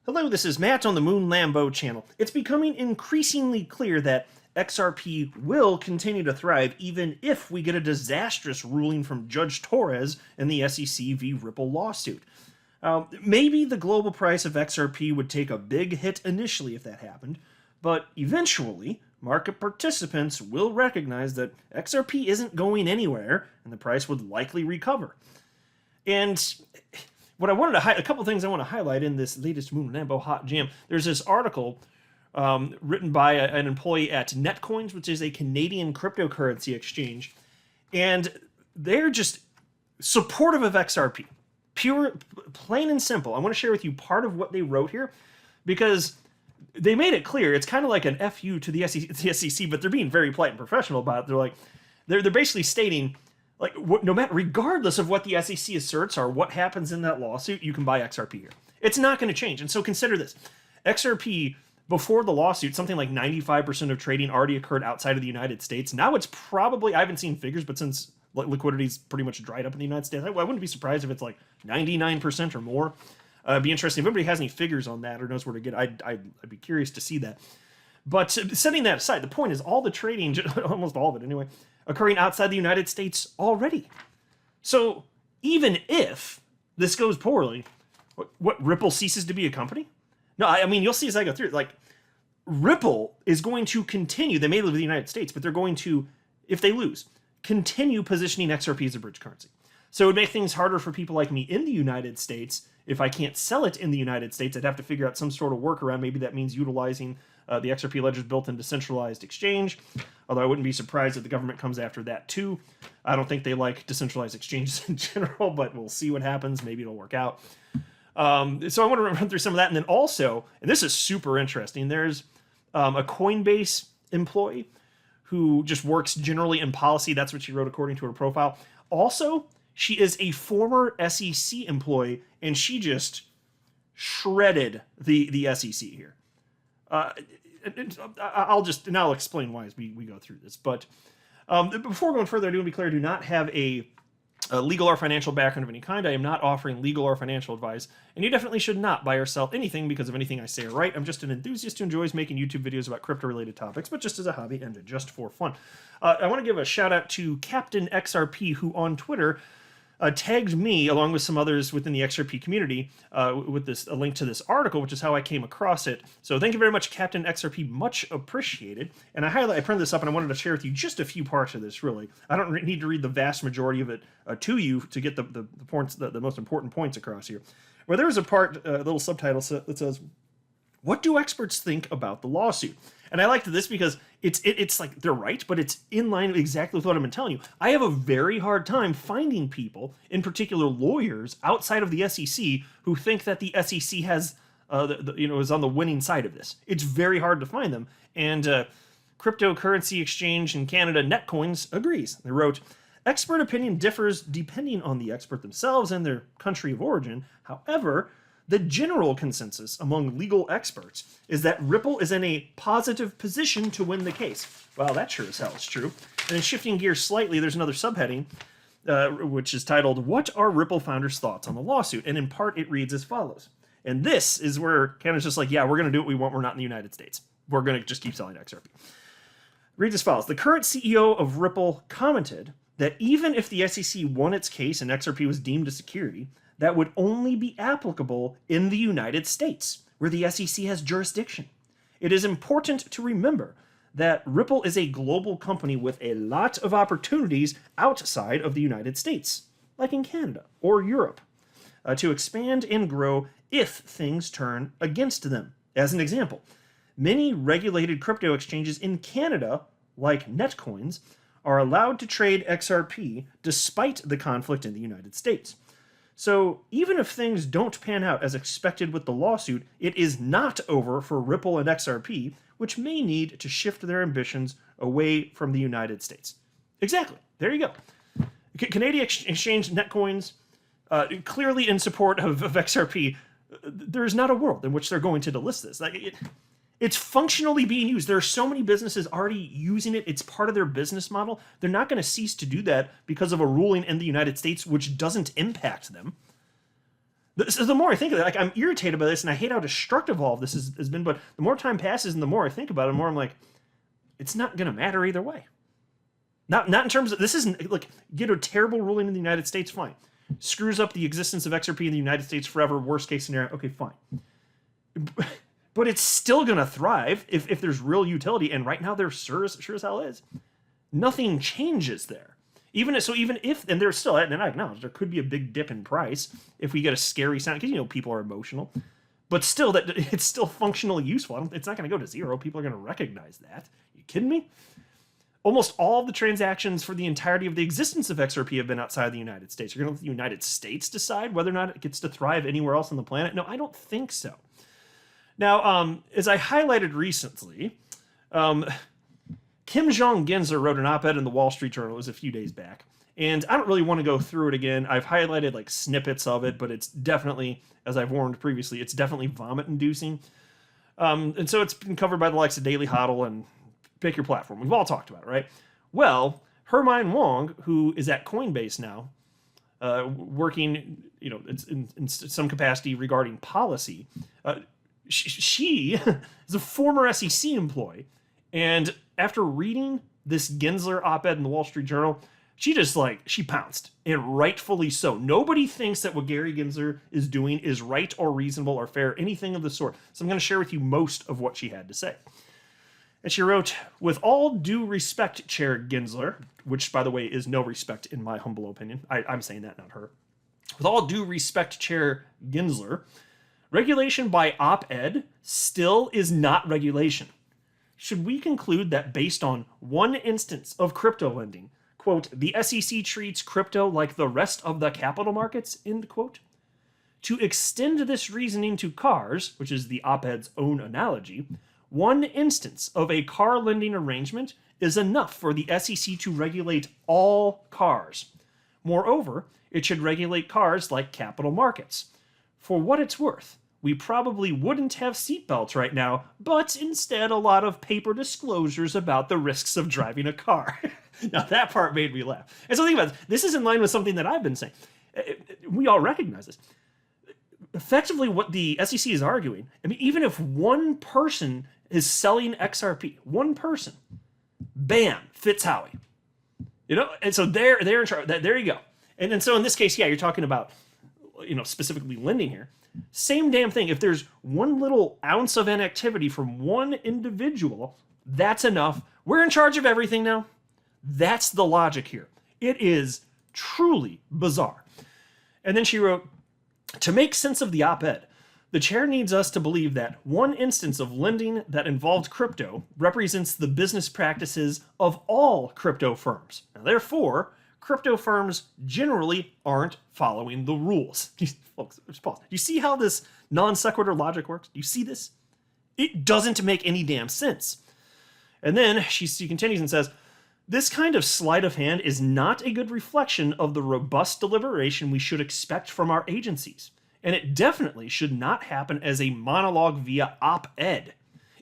Hello, this is Matt on the Moon Lambo channel. It's becoming increasingly clear that XRP will continue to thrive even if we get a disastrous ruling from Judge Torres in the SEC v. Ripple lawsuit. Maybe the global price of XRP would take a big hit initially if that happened, but eventually market participants will recognize that XRP isn't going anywhere and the price would likely recover. And what I wanted to a couple things I want to highlight in this latest Moon Lambo Hot Jam. There's this article written by an employee at Netcoins, which is a Canadian cryptocurrency exchange, and they're just supportive of XRP. Pure, plain and simple. I want to share with you part of what they wrote here, because they made it clear. It's kind of like an FU to the SEC, but they're being very polite and professional about it. They're like, they're basically stating, like, no matter, regardless of what the SEC asserts or what happens in that lawsuit, you can buy XRP here. It's not going to change. And so consider this. XRP, before the lawsuit, something like 95% of trading already occurred outside of the United States. Now it's probably, I haven't seen figures, but since liquidity's pretty much dried up in the United States, I wouldn't be surprised if it's like 99% or more. It'd be interesting. If anybody has any figures on that or knows where to get, I'd be curious to see that. But setting that aside, the point is all the trading, almost all of it anyway, occurring outside the United States already. So even if this goes poorly, what Ripple ceases to be a company? No, I mean, you'll see as I go through it, like, Ripple is going to continue, they may live in the United States, but they're going to, if they lose, continue positioning XRP as a bridge currency. So it would make things harder for people like me in the United States. If I can't sell it in the United States, I'd have to figure out some sort of workaround. Maybe that means utilizing the XRP ledger's built-in decentralized exchange, although I wouldn't be surprised if the government comes after that too. I don't think they like decentralized exchanges in general, but we'll see what happens. Maybe it'll work out. So I want to run through some of that. And then also, and this is super interesting, there's a Coinbase employee who just works generally in policy. That's what she wrote according to her profile. Also, she is a former SEC employee, and she just shredded the SEC here. I'll explain why as we go through this. But before going further, I do want to be clear, I do not have a legal or financial background of any kind. I am not offering legal or financial advice, and you definitely should not buy or sell anything because of anything I say or write. I'm just an enthusiast who enjoys making YouTube videos about crypto-related topics, but just as a hobby and just for fun. I want to give a shout out to Captain XRP, who on Twitter tagged me along with some others within the XRP community with a link to this article, which is how I came across it. So thank you very much, Captain XRP, much appreciated. And I printed this up and I wanted to share with you just a few parts of this, really. I don't need to read the vast majority of it to you to get the points, the most important points across here. Well, there is a part, a little subtitle that says, "What do experts think about the lawsuit?" And I liked this because it's like they're right, but it's in line exactly with what I've been telling you. I have a very hard time finding people, in particular lawyers, outside of the SEC who think that the SEC has, is on the winning side of this. It's very hard to find them. And cryptocurrency exchange in Canada, Netcoins, agrees. They wrote, "Expert opinion differs depending on the expert themselves and their country of origin. However, the general consensus among legal experts is that Ripple is in a positive position to win the case." Well, that sure as hell is true. And then shifting gears slightly, there's another subheading, which is titled, "What are Ripple founders' thoughts on the lawsuit?" And in part, it reads as follows. And this is where Canada's just like, yeah, we're going to do what we want. We're not in the United States. We're going to just keep selling XRP. Reads as follows. "The current CEO of Ripple commented that even if the SEC won its case and XRP was deemed a security, that would only be applicable in the United States, where the SEC has jurisdiction. It is important to remember that Ripple is a global company with a lot of opportunities outside of the United States, like in Canada or Europe, to expand and grow if things turn against them. As an example, many regulated crypto exchanges in Canada, like Netcoins, are allowed to trade XRP despite the conflict in the United States. So even if things don't pan out as expected with the lawsuit, it is not over for Ripple and XRP, which may need to shift their ambitions away from the United States." Exactly. There you go. Canadian exchange Netcoins, clearly in support of XRP. There's not a world in which they're going to delist this. It's functionally being used. There are so many businesses already using it. It's part of their business model. They're not going to cease to do that because of a ruling in the United States which doesn't impact them. So the more I think of it, like, I'm irritated by this, and I hate how destructive all of this has been. But the more time passes, and the more I think about it, the more I'm like, it's not going to matter either way. Not in terms of, this isn't like, get a terrible ruling in the United States, fine. Screws up the existence of XRP in the United States forever, worst case scenario, okay, fine. But it's still going to thrive if there's real utility, and right now there sure as hell is. Nothing changes there. Even if, and there's still, and I acknowledge there could be a big dip in price if we get a scary sound, because people are emotional, but still, that it's still functionally useful. It's not going to go to zero. People are going to recognize that. Are you kidding me? Almost all of the transactions for the entirety of the existence of XRP have been outside the United States. You're going to let the United States decide whether or not it gets to thrive anywhere else on the planet? No, I don't think so. Now, as I highlighted recently, Kim Jong-Ginzer wrote an op-ed in the Wall Street Journal. It was a few days back. And I don't really want to go through it again. I've highlighted like snippets of it, but it's definitely, as I've warned previously, it's definitely vomit-inducing. And so it's been covered by the likes of Daily Hodl and pick your platform. We've all talked about it, right? Well, Hermione Wong, who is at Coinbase now, working, it's in some capacity regarding policy, she is a former SEC employee. And after reading this Gensler op-ed in the Wall Street Journal, she pounced, and rightfully so. Nobody thinks that what Gary Gensler is doing is right or reasonable or fair, anything of the sort. So I'm going to share with you most of what she had to say. And she wrote, "With all due respect, Chair Gensler," which, by the way, is no respect in my humble opinion. I'm saying that, not her. "With all due respect, Chair Gensler, regulation by op-ed still is not regulation. Should we conclude that based on one instance of crypto lending, quote, the SEC treats crypto like the rest of the capital markets, end quote? To extend this reasoning to cars," which is the op-ed's own analogy, "one instance of a car lending arrangement is enough for the SEC to regulate all cars. Moreover, it should regulate cars like capital markets. For what it's worth, we probably wouldn't have seatbelts right now, but instead a lot of paper disclosures about the risks of driving a car." Now that part made me laugh. And so think about this. This is in line with something that I've been saying. We all recognize this. Effectively, what the SEC is arguing, even if one person is selling XRP, one person, bam, Fitz Howie. And so they're in charge. There you go. And so in this case, yeah, you're talking about, specifically lending here. Same damn thing. If there's one little ounce of inactivity from one individual, that's enough. We're in charge of everything now. That's the logic here. It is truly bizarre. And then she wrote, "To make sense of the op-ed, the chair needs us to believe that one instance of lending that involved crypto represents the business practices of all crypto firms. Now, therefore, crypto firms generally aren't following the rules." Folks, just pause. Do you see how this non sequitur logic works? Do you see this? It doesn't make any damn sense. And then she continues and says, "This kind of sleight of hand is not a good reflection of the robust deliberation we should expect from our agencies. And it definitely should not happen as a monologue via op-ed.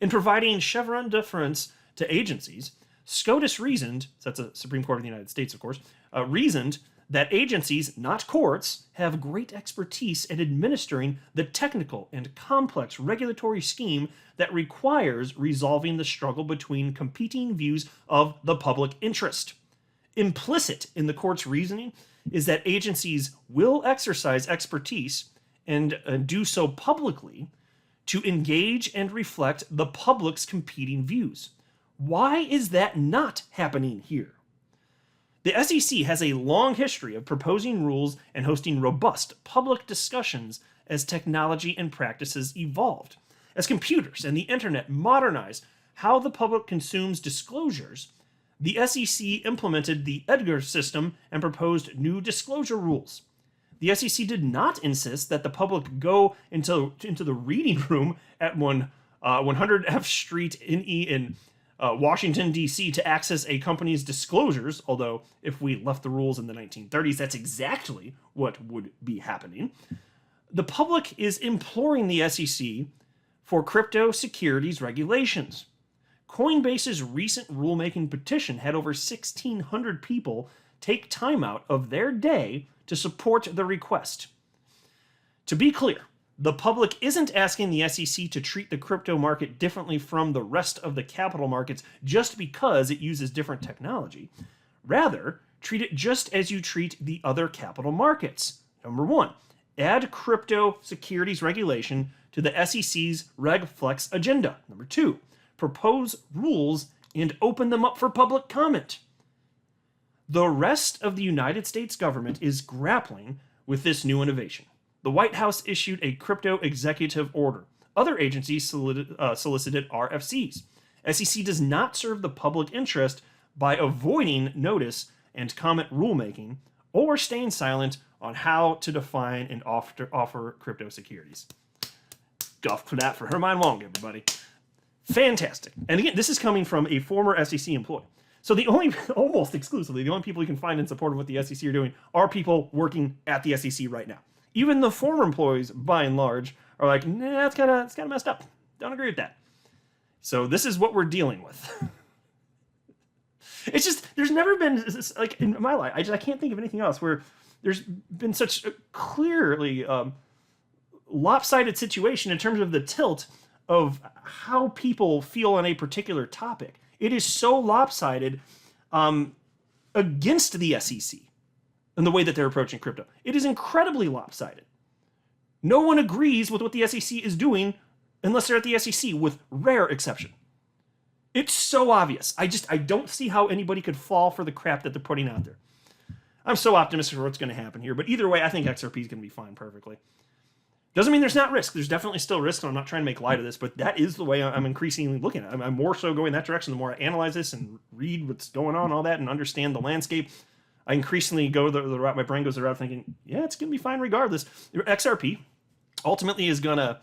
In providing Chevron deference to agencies, SCOTUS reasoned," so that's the Supreme Court of the United States, of course, reasoned that agencies, not courts, have great expertise in administering the technical and complex regulatory scheme that requires resolving the struggle between competing views of the public interest. Implicit in the court's reasoning is that agencies will exercise expertise and do so publicly to engage and reflect the public's competing views. Why is that not happening here? The SEC has a long history of proposing rules and hosting robust public discussions as technology and practices evolved. As computers and the internet modernized how the public consumes disclosures, the SEC implemented the Edgar system and proposed new disclosure rules. The SEC did not insist that the public go into the reading room at 100 F Street in Washington, D.C. to access a company's disclosures, although if we left the rules in the 1930s, that's exactly what would be happening. The public is imploring the SEC for crypto securities regulations. Coinbase's recent rulemaking petition had over 1,600 people take time out of their day to support the request. To be clear, the public isn't asking the SEC to treat the crypto market differently from the rest of the capital markets just because it uses different technology. Rather, treat it just as you treat the other capital markets. Number one, add crypto securities regulation to the SEC's RegFlex agenda. Number two, propose rules and open them up for public comment. The rest of the United States government is grappling with this new innovation. The White House issued a crypto executive order. Other agencies solicited RFCs. SEC does not serve the public interest by avoiding notice and comment rulemaking or staying silent on how to define and offer crypto securities. Guff for that for Herman Wong, everybody. Fantastic. And again, this is coming from a former SEC employee. So almost exclusively, the only people you can find in support of what the SEC are doing are people working at the SEC right now. Even the former employees, by and large, are like, nah, it's kind of messed up. Don't agree with that. So this is what we're dealing with. It's just, there's never been, like in my life, I can't think of anything else where there's been such a clearly lopsided situation in terms of the tilt of how people feel on a particular topic. It is so lopsided against the SEC and the way that they're approaching crypto. It is incredibly lopsided. No one agrees with what the SEC is doing unless they're at the SEC, with rare exception. It's so obvious. I don't see how anybody could fall for the crap that they're putting out there. I'm so optimistic for what's going to happen here, but either way, I think XRP is going to be fine perfectly. Doesn't mean there's not risk. There's definitely still risk, and I'm not trying to make light of this, but that is the way I'm increasingly looking at it. I'm more so going that direction the more I analyze this and read what's going on, all that, and understand the landscape. I increasingly go the route, my brain goes the route thinking, yeah, it's going to be fine regardless. XRP ultimately is going to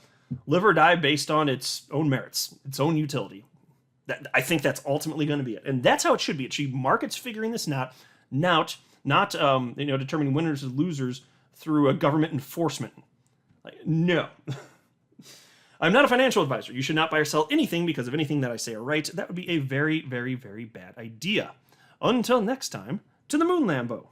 live or die based on its own merits, its own utility. I think that's ultimately going to be it. And that's how it should be. It should be markets figuring this out, not determining winners and losers through a government enforcement. No. I'm not a financial advisor. You should not buy or sell anything because of anything that I say or write. That would be a very, very, very bad idea. Until next time, to the moon, Lambo.